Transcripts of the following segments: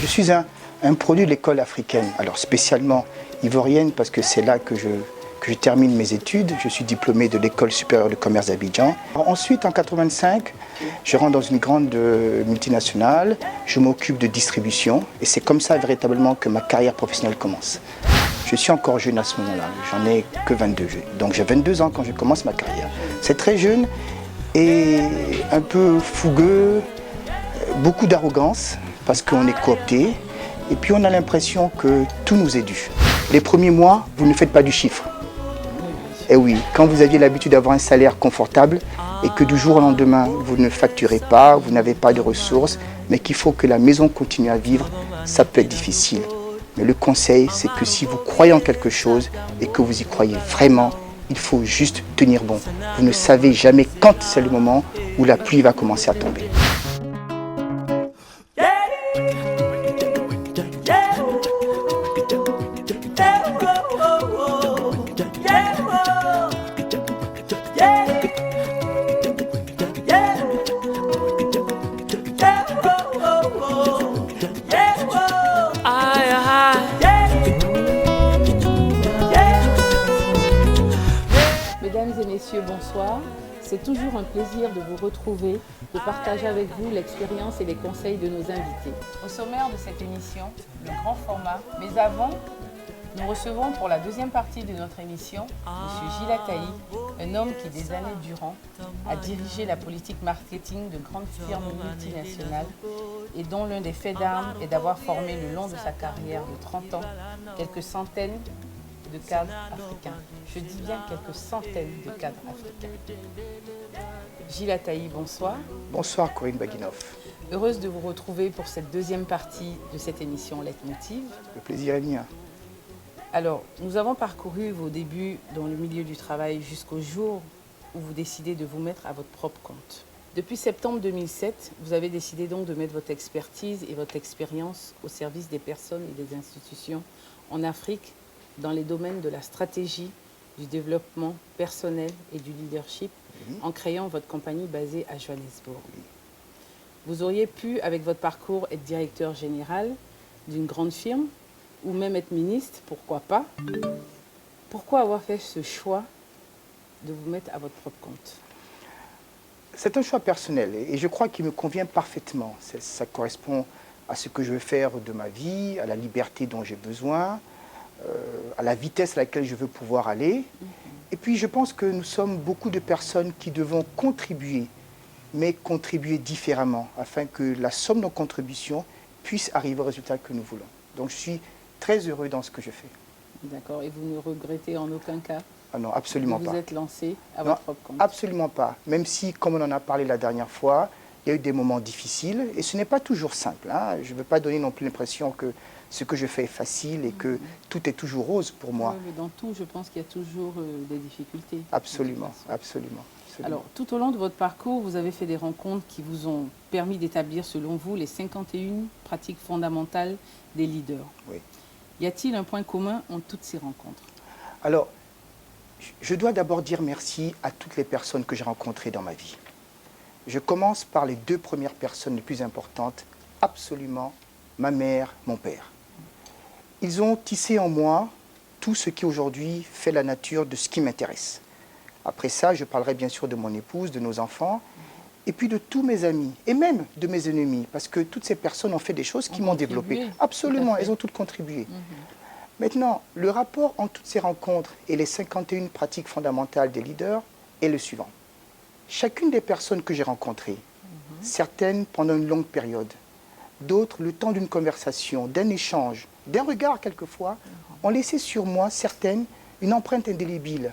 Je suis un produit de l'école africaine, alors spécialement ivoirienne parce que c'est là que je termine mes études. Je suis diplômé de l'école supérieure de commerce d'Abidjan. Ensuite, en 85, je rentre dans une grande multinationale. Je m'occupe de distribution et c'est comme ça véritablement que ma carrière professionnelle commence. Je suis encore jeune à ce moment-là, j'en ai que 22. Donc j'ai 22 ans quand je commence ma carrière. C'est très jeune et un peu fougueux, beaucoup d'arrogance parce qu'on est coopté. Et puis on a l'impression que tout nous est dû. Les premiers mois, vous ne faites pas du chiffre. Et oui, quand vous aviez l'habitude d'avoir un salaire confortable et que du jour au lendemain, vous ne facturez pas, vous n'avez pas de ressources, mais qu'il faut que la maison continue à vivre, ça peut être difficile. Mais le conseil, c'est que si vous croyez en quelque chose et que vous y croyez vraiment, il faut juste tenir bon. Vous ne savez jamais quand c'est le moment où la pluie va commencer à tomber. Mesdames et messieurs, bonsoir. C'est toujours un plaisir de vous retrouver, de partager avec vous l'expérience et les conseils de nos invités. Au sommaire de cette émission, le grand format. Mais avant, nous recevons pour la deuxième partie de notre émission M. Gilles Ataï, un homme qui des années durant a dirigé la politique marketing de grandes firmes multinationales et dont l'un des faits d'armes est d'avoir formé le long de sa carrière de 30 ans quelques centaines de cadres africains. Je dis bien quelques centaines de cadres africains. Gilles Ataï, bonsoir. Bonsoir Corinne Baguinoff. Heureuse de vous retrouver pour cette deuxième partie de cette émission Leitmotiv. Le plaisir est mien. Alors, nous avons parcouru vos débuts dans le milieu du travail jusqu'au jour où vous décidez de vous mettre à votre propre compte. Depuis septembre 2007, vous avez décidé donc de mettre votre expertise et votre expérience au service des personnes et des institutions en Afrique dans les domaines de la stratégie, du développement personnel et du leadership en créant votre compagnie basée à Johannesburg. Vous auriez pu, avec votre parcours, être directeur général d'une grande firme ou même être ministre, pourquoi pas. Pourquoi avoir fait ce choix de vous mettre à votre propre compte? C'est un choix personnel et je crois qu'il me convient parfaitement. Ça correspond à ce que je veux faire de ma vie, à la liberté dont j'ai besoin, à la vitesse à laquelle je veux pouvoir aller. Et puis je pense que nous sommes beaucoup de personnes qui devons contribuer, mais contribuer différemment, afin que la somme de nos contributions puisse arriver au résultat que nous voulons. Donc je suis très heureux dans ce que je fais. D'accord, et vous ne regrettez en aucun cas? Ah non, absolument pas. Vous êtes lancé à votre propre compte? Absolument pas. Même si, comme on en a parlé la dernière fois, il y a eu des moments difficiles et ce n'est pas toujours simple. Je ne veux pas donner non plus l'impression que ce que je fais est facile et que tout est toujours rose pour moi. Oui, mais dans tout, je pense qu'il y a toujours des difficultés. Absolument, absolument. Alors, tout au long de votre parcours, vous avez fait des rencontres qui vous ont permis d'établir, selon vous, les 51 pratiques fondamentales des leaders. Oui. Y a-t-il un point commun entre toutes ces rencontres? Alors, je dois d'abord dire merci à toutes les personnes que j'ai rencontrées dans ma vie. Je commence par les deux premières personnes les plus importantes, absolument, ma mère, mon père. Ils ont tissé en moi tout ce qui aujourd'hui fait la nature de ce qui m'intéresse. Après ça, je parlerai bien sûr de mon épouse, de nos enfants, et puis de tous mes amis, et même de mes ennemis, parce que toutes ces personnes ont fait des choses qui m'ont développé. Absolument, elles ont toutes contribué. Maintenant, le rapport entre toutes ces rencontres et les 51 pratiques fondamentales des leaders est le suivant. Chacune des personnes que j'ai rencontrées, certaines pendant une longue période, d'autres le temps d'une conversation, d'un échange, d'un regard quelquefois, ont laissé sur moi, certaines, une empreinte indélébile.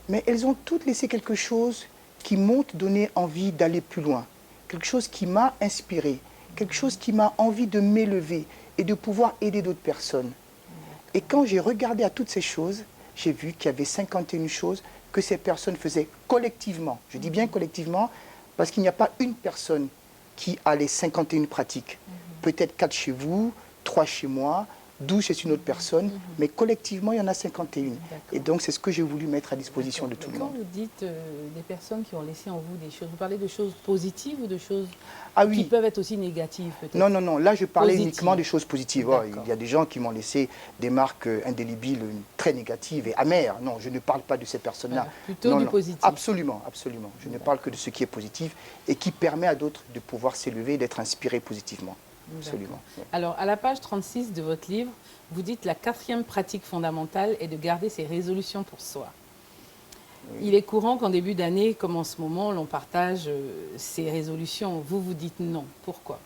Mais elles ont toutes laissé quelque chose qui m'ont donné envie d'aller plus loin, quelque chose qui m'a inspiré, quelque chose qui m'a envie de m'élever et de pouvoir aider d'autres personnes. Et quand j'ai regardé à toutes ces choses, j'ai vu qu'il y avait 51 choses que ces personnes faisaient collectivement. Je dis bien collectivement, parce qu'il n'y a pas une personne qui a les 51 pratiques. Peut-être 4 chez vous, 3 chez moi, 12 c'est une autre personne, mais collectivement, il y en a 51. D'accord. Et donc, c'est ce que j'ai voulu mettre à disposition de tout le Quand monde. vous dites des personnes qui ont laissé en vous des choses, vous parlez de choses positives ou de choses Ah qui oui, peuvent être aussi négatives peut-être? non, non, non, là, je parlais Positive. uniquement des choses positives. Oh, D'accord. il y a des gens qui m'ont laissé des marques indélébiles, très négatives et amères. Non, je ne parle pas de ces personnes-là. Voilà, plutôt Non, du non, positif. absolument, absolument. Je ne parle que de ce qui est positif et qui permet à d'autres de pouvoir s'élever et d'être inspirés positivement. Absolument. D'accord. Alors, à la page 36 de votre livre, vous dites la 4e pratique fondamentale est de garder ses résolutions pour soi. Oui. Il est courant qu'en début d'année, comme en ce moment, l'on partage ses résolutions. Vous, vous dites non. Pourquoi?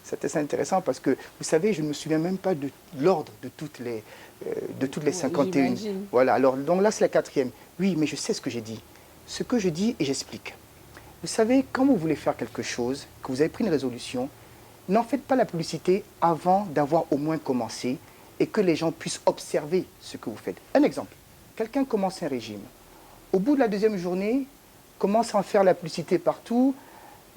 C'est assez intéressant parce que, vous savez, je ne me souviens même pas de l'ordre de toutes les Oui, 51. j'imagine. Voilà, alors donc là, c'est la 4e. Oui, mais je sais ce que j'ai dit. Ce que je dis et j'explique. Vous savez, quand vous voulez faire quelque chose, que vous avez pris une résolution, n'en faites pas la publicité avant d'avoir au moins commencé et que les gens puissent observer ce que vous faites. Un exemple, quelqu'un commence un régime. Au bout de la 2e journée, commence à en faire la publicité partout.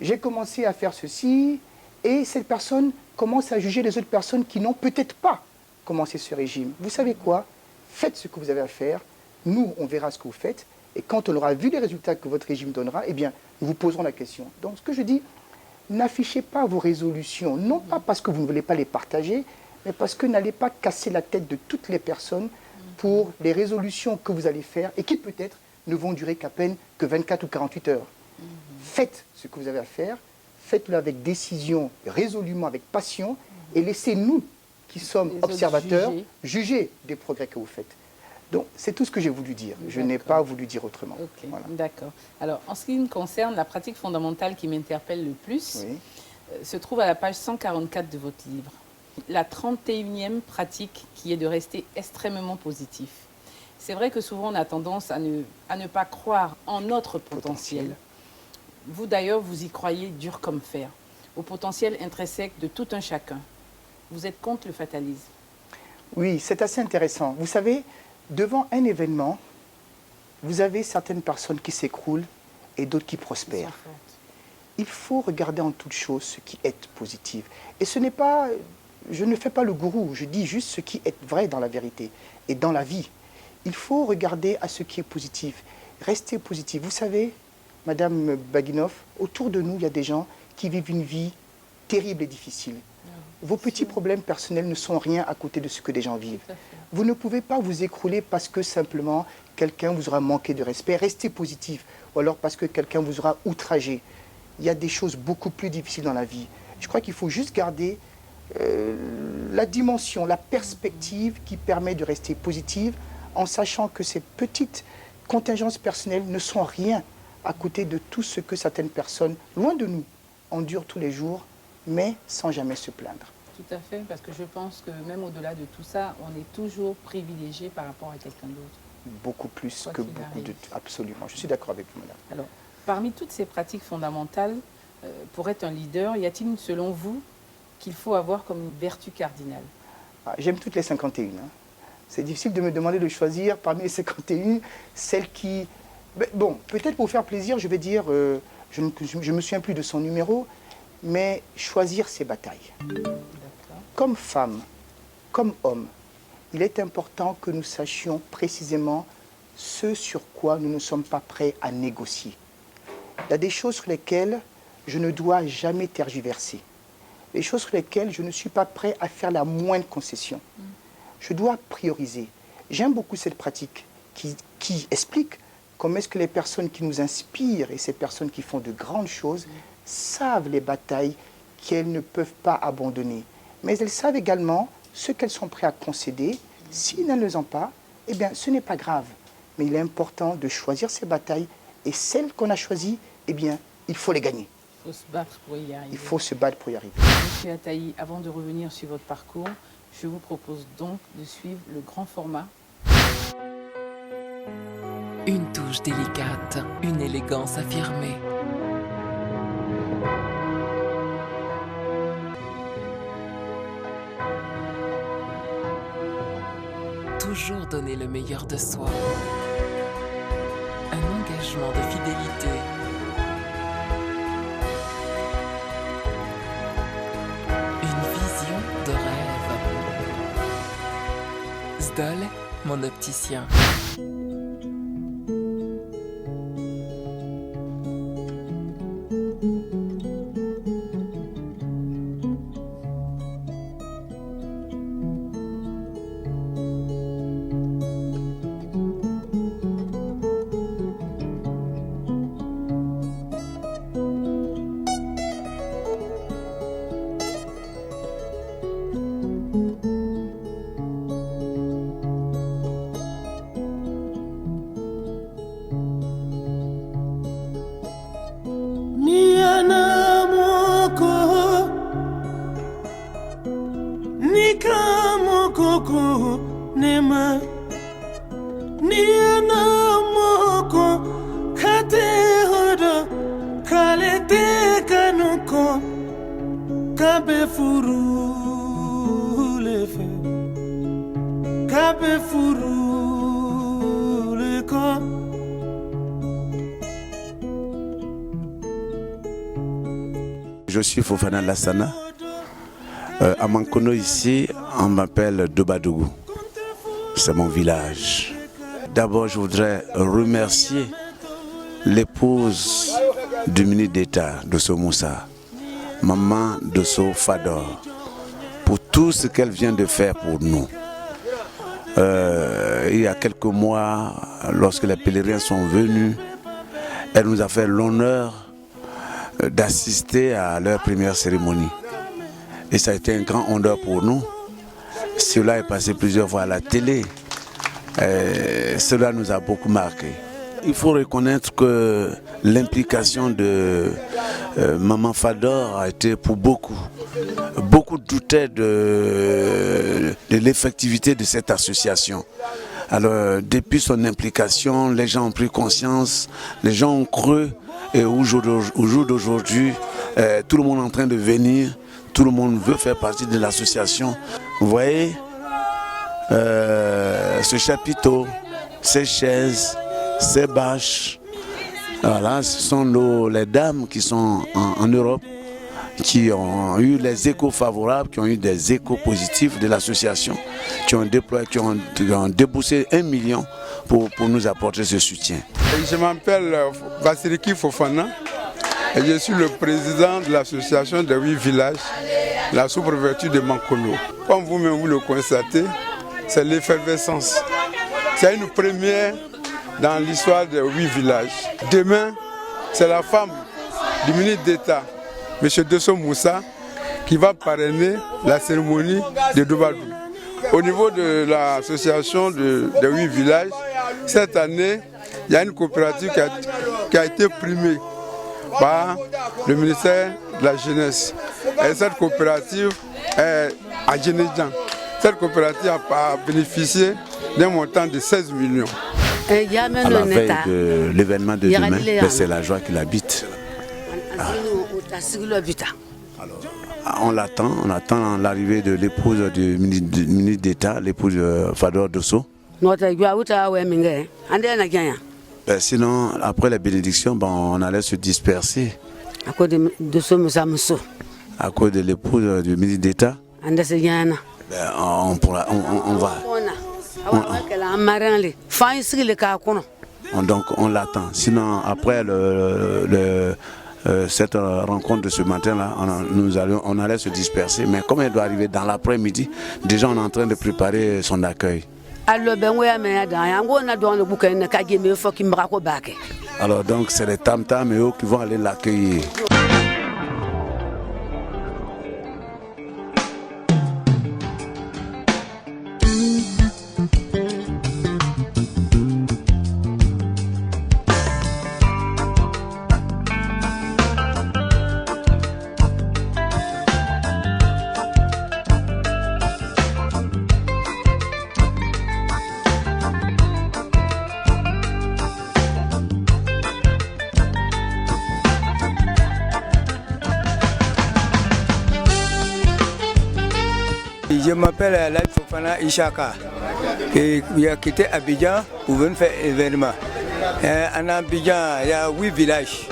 J'ai commencé à faire ceci et cette personne commence à juger les autres personnes qui n'ont peut-être pas commencé ce régime. Vous savez quoi? Faites ce que vous avez à faire. Nous, on verra ce que vous faites. Et quand on aura vu les résultats que votre régime donnera, eh bien, nous vous poserons la question. Donc, ce que je dis, n'affichez pas vos résolutions, non pas parce que vous ne voulez pas les partager, mais parce que n'allez pas casser la tête de toutes les personnes pour les résolutions que vous allez faire et qui peut-être ne vont durer qu'à peine que 24 ou 48 heures. Faites ce que vous avez à faire, faites-le avec décision, résolument, avec passion, et laissez-nous, qui sommes Les autres observateurs, juger. juger des progrès que vous faites. Donc, c'est tout ce que j'ai voulu dire. Je n'ai D'accord. pas voulu dire autrement. Ok, Voilà. d'accord. Alors, en ce qui me concerne, la pratique fondamentale qui m'interpelle le plus Oui. se trouve à la page 144 de votre livre. La 31e pratique qui est de rester extrêmement positif. C'est vrai que souvent on a tendance à ne pas croire en notre potentiel. Vous d'ailleurs, vous y croyez dur comme fer, au potentiel intrinsèque de tout un chacun. Vous êtes contre le fatalisme. Oui, c'est assez intéressant. Vous savez, devant un événement, vous avez certaines personnes qui s'écroulent et d'autres qui Ils sont prospèrent. fortes. Il faut regarder en toute chose ce qui est positif. Et ce n'est pas, je ne fais pas le gourou, je dis juste ce qui est vrai dans la vérité et dans la vie. Il faut regarder à ce qui est positif, rester positif. Vous savez, Madame Baguinov, autour de nous, il y a des gens qui vivent une vie terrible et difficile. Vos petits problèmes personnels ne sont rien à côté de ce que des gens vivent. Tout à fait. Vous ne pouvez pas vous écrouler parce que simplement quelqu'un vous aura manqué de respect. Restez positif. Ou alors parce que quelqu'un vous aura outragé. Il y a des choses beaucoup plus difficiles dans la vie. Je crois qu'il faut juste garder la dimension, la perspective qui permet de rester positive en sachant que ces petites contingences personnelles ne sont rien à côté de tout ce que certaines personnes, loin de nous, endurent tous les jours, mais sans jamais se plaindre. Tout à fait, parce que je pense que même au-delà de tout ça, on est toujours privilégié par rapport à quelqu'un d'autre. Beaucoup plus Quoi que qu'il beaucoup arrive. de... Absolument, je suis d'accord avec vous, madame. Alors, parmi toutes ces pratiques fondamentales, pour être un leader, y a-t-il, selon vous, qu'il faut avoir comme une vertu cardinale? Ah, j'aime toutes les 51. C'est difficile de me demander de choisir parmi les 51 celle qui... Mais bon, peut-être pour vous faire plaisir, je vais dire, je ne me souviens plus de son numéro, mais choisir ses batailles. D'accord. Comme femme, comme homme, il est important que nous sachions précisément ce sur quoi nous ne sommes pas prêts à négocier. Il y a des choses sur lesquelles je ne dois jamais tergiverser. Des choses sur lesquelles je ne suis pas prêt à faire la moindre concession. Je dois prioriser. J'aime beaucoup cette pratique qui explique comment est-ce que les personnes qui nous inspirent et ces personnes qui font de grandes choses savent les batailles qu'elles ne peuvent pas abandonner. Mais elles savent également ce qu'elles sont prêtes à concéder. Si elles ne le ont pas, eh bien, ce n'est pas grave. Mais il est important de choisir ces batailles et celles qu'on a choisies, eh bien, il faut les gagner. Il faut se battre pour y arriver. Il faut se battre pour y arriver. Monsieur Attaï, avant de revenir sur votre parcours, je vous propose donc de suivre le grand format. Une touche délicate, une élégance affirmée. Toujours donner le meilleur de soi. Un engagement de fidélité. Une vision de rêve. Stoll, mon opticien. Je suis Fofana Lassana. À Mankono ici, on m'appelle Dobadougou. C'est mon village. D'abord, je voudrais remercier l'épouse du ministre d'État, Dosso Moussa, maman Dosso Fador, pour tout ce qu'elle vient de faire pour nous. Il y a quelques mois, lorsque les pèlerins sont venus, elle nous a fait l'honneur d'assister à leur première cérémonie. Et ça a été un grand honneur pour nous. Cela est passé plusieurs fois à la télé. Cela nous a beaucoup marqué. Il faut reconnaître que l'implication de Maman Fador a été pour beaucoup. Beaucoup doutaient de l'effectivité de cette association. Alors, depuis son implication, les gens ont pris conscience, les gens ont cru. Et au jour d'aujourd'hui, tout le monde est en train de venir, tout le monde veut faire partie de l'association. Vous voyez, ce chapiteau, ces chaises, ces bâches, voilà, ce sont les dames qui sont en Europe, qui ont eu les échos favorables, qui ont eu des échos positifs de l'association, qui ont déboursé 1 million pour nous apporter ce soutien. Je m'appelle Vasiliki Fofana et je suis le président de l'association des 8 villages, la sous-préfecture de Mankono. Comme vous-même vous le constatez, c'est l'effervescence. C'est une première dans l'histoire des 8 villages. Demain, c'est la femme du ministre d'État, M. Dosso Moussa, qui va parrainer la cérémonie de Dobadou. Au niveau de l'association des 8 villages, cette année, il y a une coopérative qui a été primée par le ministère de la Jeunesse. Et cette coopérative est à Djenedjan. Cette coopérative a bénéficié d'un montant de 16 millions. À la veille de l'événement de demain, c'est la joie qui l'habite. On attend l'arrivée de l'épouse du ministre d'État, l'épouse Fador Dosso. Sinon, après la bénédiction, on allait se disperser. À cause de l'épouse du ministre d'État, on va. Donc on l'attend. Sinon, après cette rencontre de ce matin-là, on allait se disperser. Mais comme elle doit arriver dans l'après-midi, déjà on est en train de préparer son accueil. Alors donc c'est les tam-tam et eux qui vont aller l'accueillir. Je m'appelle Alain Fofana Ishaka et il a quitté Abidjan pour venir faire événement. En Abidjan, il y a 8 villages.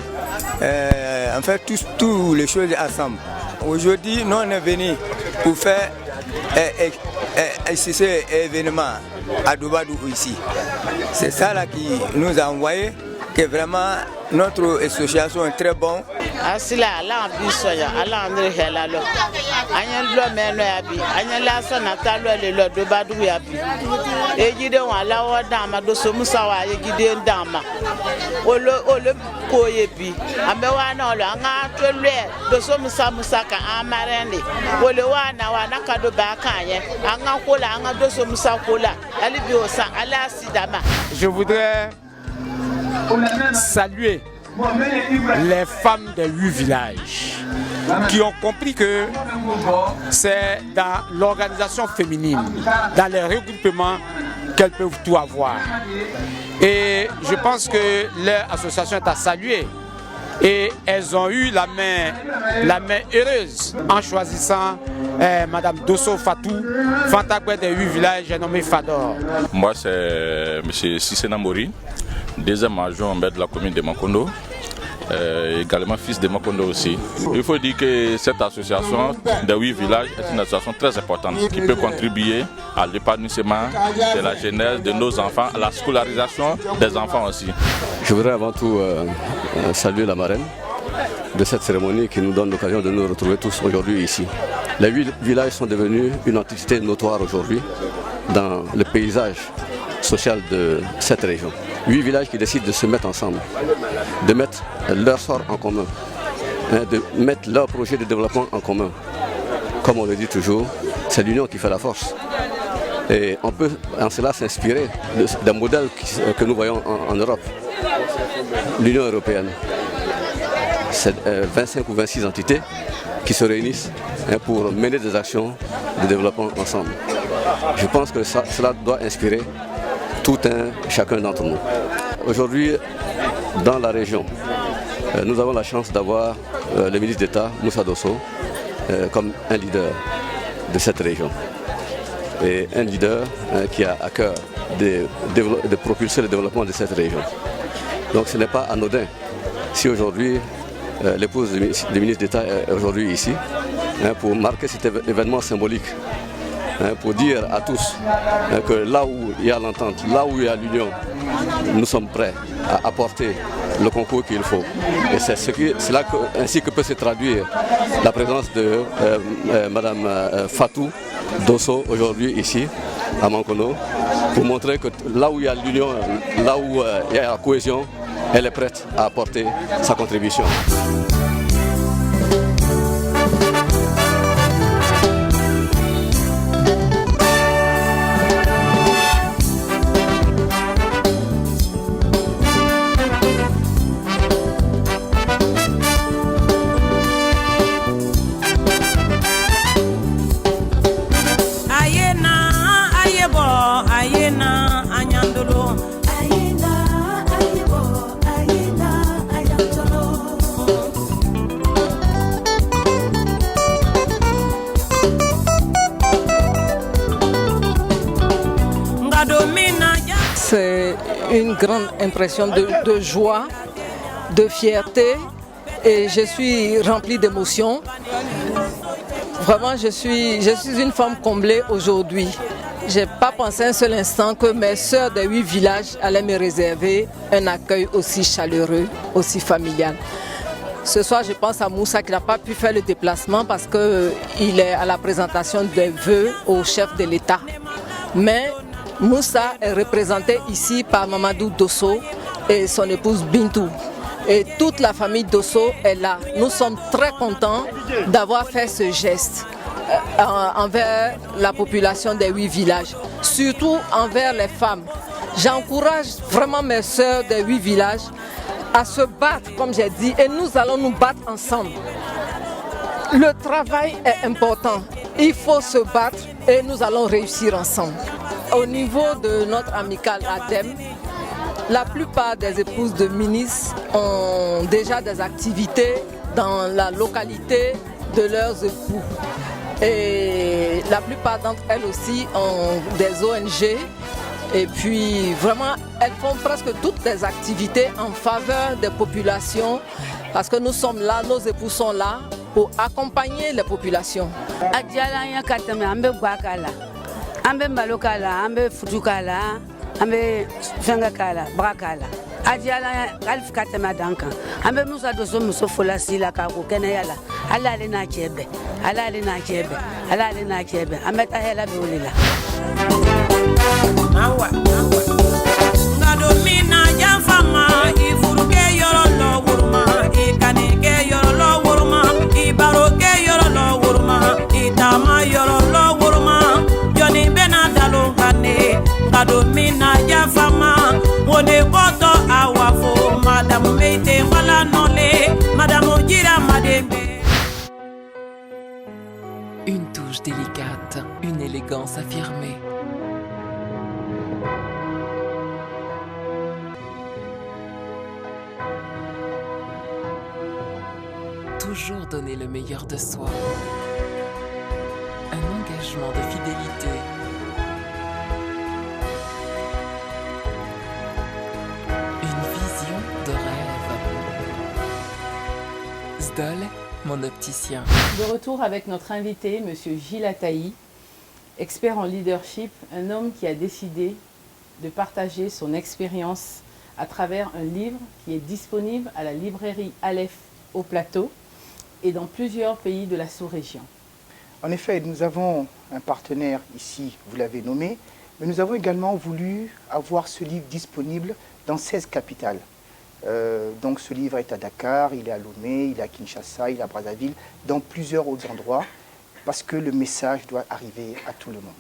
On fait toutes les choses ensemble. Aujourd'hui, nous on est venus pour faire cet événement. à Dobadou ici. C'est ça là qui nous a envoyé, que vraiment notre association est très bonne. Asila ala bisoya ala andre helalo anya lo meno yabi anya la so na ta lo le lo Dobadou yabi ejide won ala wo dama do so musa wa ejide ndama olo koye bi ambe wa na lo anga to le do so musa ka amarende ole wa na ka do ba kanye anga kola anga do so musa kola ali bi osa ala sidama. Je voudrais saluer les femmes des 8 villages qui ont compris que c'est dans l'organisation féminine, dans les regroupements qu'elles peuvent tout avoir. Et je pense que leur association est à saluer. Et elles ont eu la main heureuse en choisissant Madame Dosso Fatou, Fantagoué des 8 villages, j'ai nommé Fador. Moi c'est M. Sissena Mori, deuxième adjoint de la commune de Mankono, également fils de Mankono aussi. Il faut dire que cette association des 8 villages est une association très importante qui peut contribuer à l'épanouissement de la jeunesse de nos enfants, à la scolarisation des enfants aussi. Je voudrais avant tout saluer la marraine de cette cérémonie qui nous donne l'occasion de nous retrouver tous aujourd'hui ici. Les 8 villages sont devenus une entité notoire aujourd'hui dans le paysage social de cette région. 8 villages qui décident de se mettre ensemble, de mettre leur sort en commun, de mettre leur projet de développement en commun. Comme on le dit toujours, c'est l'union qui fait la force. Et on peut en cela s'inspirer d'un modèle que nous voyons en Europe. L'Union européenne, c'est 25 ou 26 entités qui se réunissent pour mener des actions de développement ensemble. Je pense que cela doit inspirer tout chacun d'entre nous. Aujourd'hui, dans la région, nous avons la chance d'avoir le ministre d'État, Moussa Dosso, comme un leader de cette région. Et un leader qui a à cœur de propulser le développement de cette région. Donc ce n'est pas anodin si aujourd'hui l'épouse du ministre d'État est aujourd'hui ici pour marquer cet événement symbolique. Pour dire à tous que là où il y a l'entente, là où il y a l'union, nous sommes prêts à apporter le concours qu'il faut. Et c'est ainsi que peut se traduire la présence de Madame Fatou Dosso aujourd'hui ici à Mankono, pour montrer que là où il y a l'union, là où il y a la cohésion, elle est prête à apporter sa contribution. C'est une grande impression de joie, de fierté et je suis remplie d'émotions. Vraiment, je suis une femme comblée aujourd'hui. Je n'ai pas pensé un seul instant que mes sœurs des 8 villages allaient me réserver un accueil aussi chaleureux, aussi familial. Ce soir, je pense à Moussa qui n'a pas pu faire le déplacement parce qu'il est à la présentation des vœux au chef de l'État. Mais Moussa est représenté ici par Mamadou Dosso et son épouse Bintou. Et toute la famille Dosso est là. Nous sommes très contents d'avoir fait ce geste envers la population des 8 villages, surtout envers les femmes. J'encourage vraiment mes sœurs des 8 villages à se battre, comme j'ai dit, et nous allons nous battre ensemble. Le travail est important. Il faut se battre et nous allons réussir ensemble. Au niveau de notre amicale ADEM, la plupart des épouses de ministres ont déjà des activités dans la localité de leurs époux. Et la plupart d'entre elles aussi ont des ONG. Et puis vraiment, elles font presque toutes les activités en faveur des populations. Parce que nous sommes là, nos époux sont là pour accompagner les populations. An bɛ malo k'a la, an bɛ futu k'a la, an bɛ fɛnkɛ k'a la, baga k'a la. A diyala hali ka tɛmɛ a dan kan. An bɛ Musa Doso muso fola si la k'a ko kɛnɛya la. Hali ale n'a cɛ bɛɛ, hali ale n'a cɛ bɛɛ, hali ale n'a cɛ bɛɛ. An bɛ taa hɛrɛ bɛ o de la. Awa, nka don min na janfa ma, i furu kɛ yɔrɔ lɔ woroma, i kani kɛ yɔrɔ lɔ woroma, i baro kɛ yɔrɔ lɔ woroma, i taama yɔrɔ lɔ woroma, jɔnni bɛna dalon kan ne, nka don min na janfa ma, o de kɔtɔ awa fo, madamu meite wala nɔle, madamu jira maden bɛ. Une touche délicate, une élégance affirmée. Toujours donner le meilleur de soi. Un engagement de fidélité. Une vision de rêve. Zdol, mon opticien. De retour avec notre invité, M. Gilles Ataï, expert en leadership, un homme qui a décidé de partager son expérience à travers un livre qui est disponible à la librairie Aleph au Plateau et dans plusieurs pays de la sous-région. En effet, nous avons un partenaire ici, vous l'avez nommé, mais nous avons également voulu avoir ce livre disponible dans 16 capitales. Donc ce livre est à Dakar, il est à Lomé, il est à Kinshasa, il est à Brazzaville, dans plusieurs autres endroits, parce que le message doit arriver à tout le monde.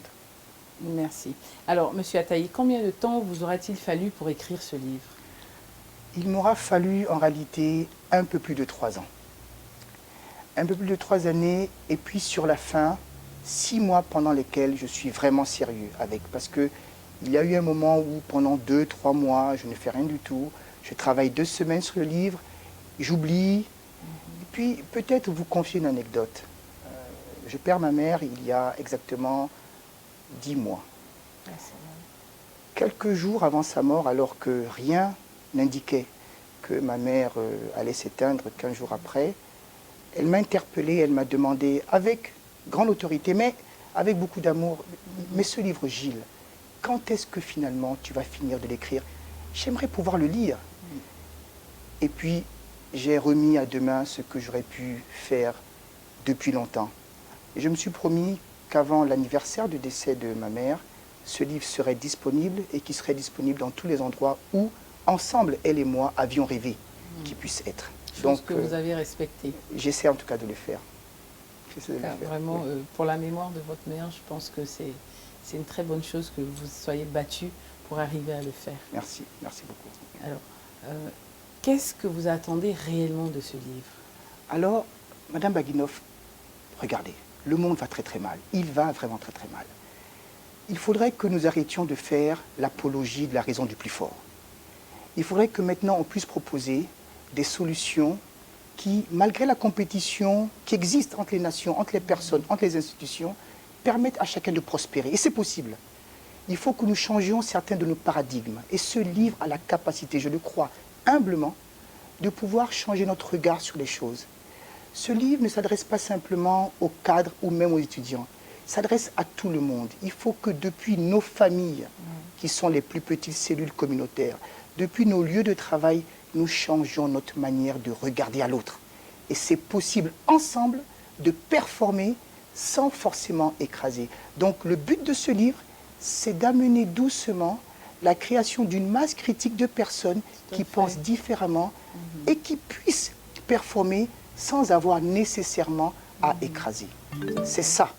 Merci. Alors, M. Ataï, combien de temps vous aura-t-il fallu pour écrire ce livre? Il m'aura fallu en réalité un peu plus de 3 ans. Un peu plus de 3 années, et puis sur la fin, 6 mois pendant lesquels je suis vraiment sérieux avec. Parce qu'il y a eu un moment où pendant 2-3 mois, je ne fais rien du tout. Je travaille 2 semaines sur le livre, j'oublie. Et puis peut-être vous confier une anecdote. Je perds ma mère il y a exactement 10 mois. Quelques jours avant sa mort, alors que rien n'indiquait que ma mère allait s'éteindre 15 jours après, elle m'a interpellé, elle m'a demandé, avec grande autorité, mais avec beaucoup d'amour, mais ce livre, Gilles, quand est-ce que finalement tu vas finir de l'écrire? J'aimerais pouvoir le lire. Et puis, j'ai remis à demain ce que j'aurais pu faire depuis longtemps. Et je me suis promis qu'avant l'anniversaire du décès de ma mère, ce livre serait disponible et qu'il serait disponible dans tous les endroits où, ensemble, elle et moi, avions rêvé qu'il puisse être. Donc, que vous avez respecté. J'essaie en tout cas de le faire. Vraiment, pour la mémoire de votre mère, je pense que c'est une très bonne chose que vous soyez battu pour arriver à le faire. Merci, merci beaucoup. Alors, qu'est-ce que vous attendez réellement de ce livre? Alors, Madame Baguinov, regardez, le monde va très très mal. Il va vraiment très très mal. Il faudrait que nous arrêtions de faire l'apologie de la raison du plus fort. Il faudrait que maintenant on puisse proposer des solutions qui, malgré la compétition qui existe entre les nations, entre les personnes, entre les institutions, permettent à chacun de prospérer. Et c'est possible. Il faut que nous changions certains de nos paradigmes. Et ce livre a la capacité, je le crois humblement, de pouvoir changer notre regard sur les choses. Ce livre ne s'adresse pas simplement aux cadres ou même aux étudiants. Il s'adresse à tout le monde. Il faut que depuis nos familles, qui sont les plus petites cellules communautaires, depuis nos lieux de travail, nous changeons notre manière de regarder à l'autre. Et c'est possible ensemble de performer sans forcément écraser. Donc le but de ce livre, c'est d'amener doucement la création d'une masse critique de personnes qui pensent différemment et qui puissent performer sans avoir nécessairement à écraser. C'est ça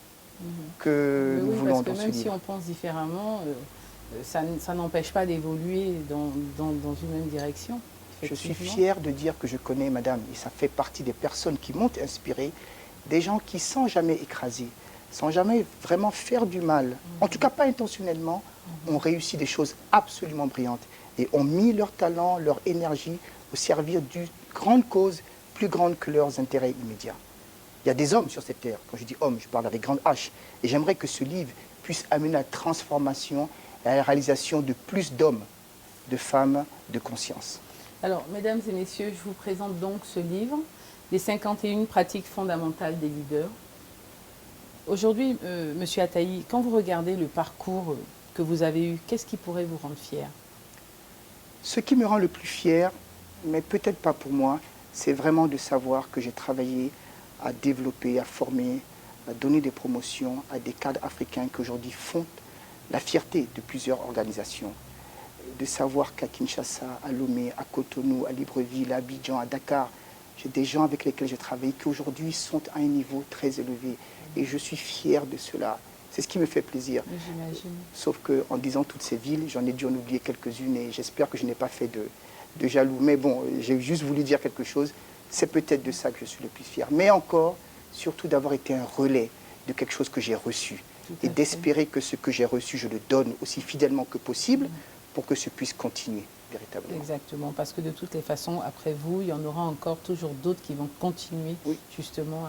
que nous voulons dans ce livre. Parce que même si on pense différemment, ça n'empêche pas d'évoluer dans une même direction. Je suis fier de dire que je connais, madame, et ça fait partie des personnes qui m'ont inspiré, des gens qui, sans jamais écraser, sans jamais vraiment faire du mal, en tout cas pas intentionnellement, ont réussi des choses absolument brillantes et ont mis leur talent, leur énergie au service d'une grande cause plus grande que leurs intérêts immédiats. Il y a des hommes sur cette terre. Quand je dis hommes, je parle avec grande H. Et j'aimerais que ce livre puisse amener à la transformation et à la réalisation de plus d'hommes, de femmes, de conscience. Alors, mesdames et messieurs, je vous présente donc ce livre, Les 51 pratiques fondamentales des leaders. Aujourd'hui, Monsieur Ataï, quand vous regardez le parcours que vous avez eu, qu'est-ce qui pourrait vous rendre fier? Ce qui me rend le plus fier, mais peut-être pas pour moi, c'est vraiment de savoir que j'ai travaillé à développer, à former, à donner des promotions à des cadres africains qui aujourd'hui font la fierté de plusieurs organisations. De savoir qu'à Kinshasa, à Lomé, à Cotonou, à Libreville, à Abidjan, à Dakar, j'ai des gens avec lesquels j'ai travaillé qui aujourd'hui sont à un niveau très élevé. Et je suis fier de cela. C'est ce qui me fait plaisir. Sauf qu'en disant toutes ces villes, j'en ai dû en oublier quelques-unes et j'espère que je n'ai pas fait de jaloux. Mais bon, j'ai juste voulu dire quelque chose. C'est peut-être de ça que je suis le plus fier. Mais encore, surtout d'avoir été un relais de quelque chose que j'ai reçu. Et d'espérer que ce que j'ai reçu, je le donne aussi fidèlement que possible pour que ce puisse continuer véritablement. Exactement, parce que de toutes les façons, après vous, il y en aura encore toujours d'autres qui vont continuer justement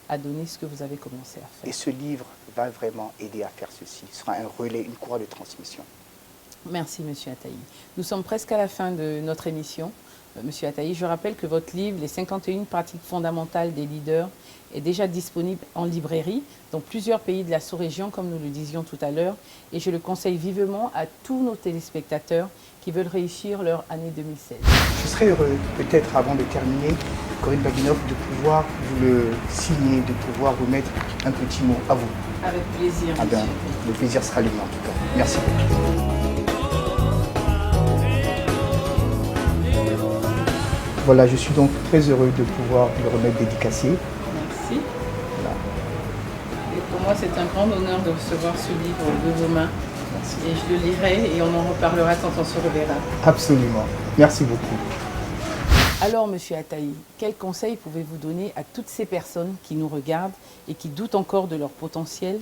à donner ce que vous avez commencé à faire. Et ce livre va vraiment aider à faire ceci. Ce sera un relais, une courroie de transmission. Merci, Monsieur Ataï. Nous sommes presque à la fin de notre émission. Monsieur Ataï, je rappelle que votre livre, Les 51 pratiques fondamentales des leaders, est déjà disponible en librairie dans plusieurs pays de la sous-région, comme nous le disions tout à l'heure. Et je le conseille vivement à tous nos téléspectateurs qui veulent réussir leur année 2016. Je serais heureux, peut-être avant de terminer, Corinne Baguinoff, de pouvoir vous le signer, de pouvoir vous mettre un petit mot à vous. Avec plaisir, ah bien, le plaisir sera le mien en tout cas. Merci beaucoup. Voilà, je suis donc très heureux de pouvoir le remettre dédicacé. Merci. Voilà. Et pour moi, c'est un grand honneur de recevoir ce livre de vos mains. Merci. Et je le lirai et on en reparlera quand on se reverra. Absolument. Merci beaucoup. Alors, Monsieur Ataï, quels conseils pouvez-vous donner à toutes ces personnes qui nous regardent et qui doutent encore de leur potentiel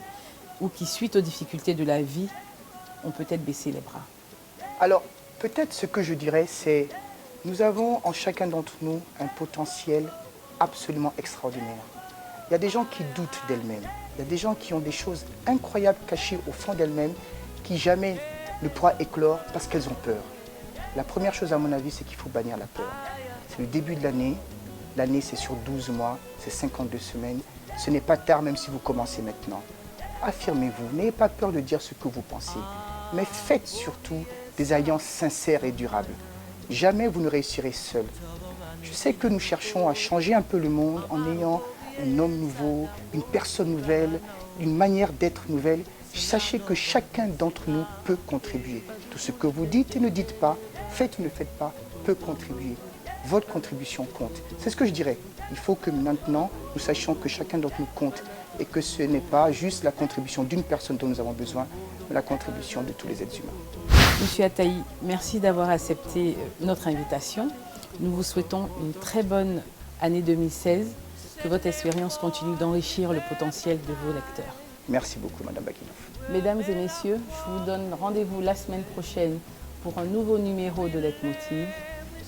ou qui, suite aux difficultés de la vie, ont peut-être baissé les bras? Alors, peut-être ce que je dirais, c'est nous avons en chacun d'entre nous un potentiel absolument extraordinaire. Il y a des gens qui doutent d'elles-mêmes. Il y a des gens qui ont des choses incroyables cachées au fond d'elles-mêmes qui jamais ne pourra éclore parce qu'elles ont peur. La première chose, à mon avis, c'est qu'il faut bannir la peur. C'est le début de l'année. L'année, c'est sur 12 mois, c'est 52 semaines. Ce n'est pas tard, même si vous commencez maintenant. Affirmez-vous, n'ayez pas peur de dire ce que vous pensez. Mais faites surtout des alliances sincères et durables. Jamais vous ne réussirez seul. Je sais que nous cherchons à changer un peu le monde en ayant un homme nouveau, une personne nouvelle, une manière d'être nouvelle. Sachez que chacun d'entre nous peut contribuer. Tout ce que vous dites et ne dites pas, faites ou ne faites pas, peut contribuer. Votre contribution compte. C'est ce que je dirais. Il faut que maintenant, nous sachions que chacun d'entre nous compte et que ce n'est pas juste la contribution d'une personne dont nous avons besoin, mais la contribution de tous les êtres humains. Monsieur Ataï, merci d'avoir accepté notre invitation. Nous vous souhaitons une très bonne année 2016, que votre expérience continue d'enrichir le potentiel de vos lecteurs. Merci beaucoup, Madame Baguinoff. Mesdames et messieurs, je vous donne rendez-vous la semaine prochaine pour un nouveau numéro de Leitmotiv.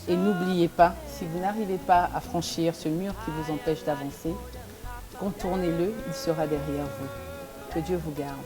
Et n'oubliez pas, si vous n'arrivez pas à franchir ce mur qui vous empêche d'avancer, contournez-le, il sera derrière vous. Que Dieu vous garde.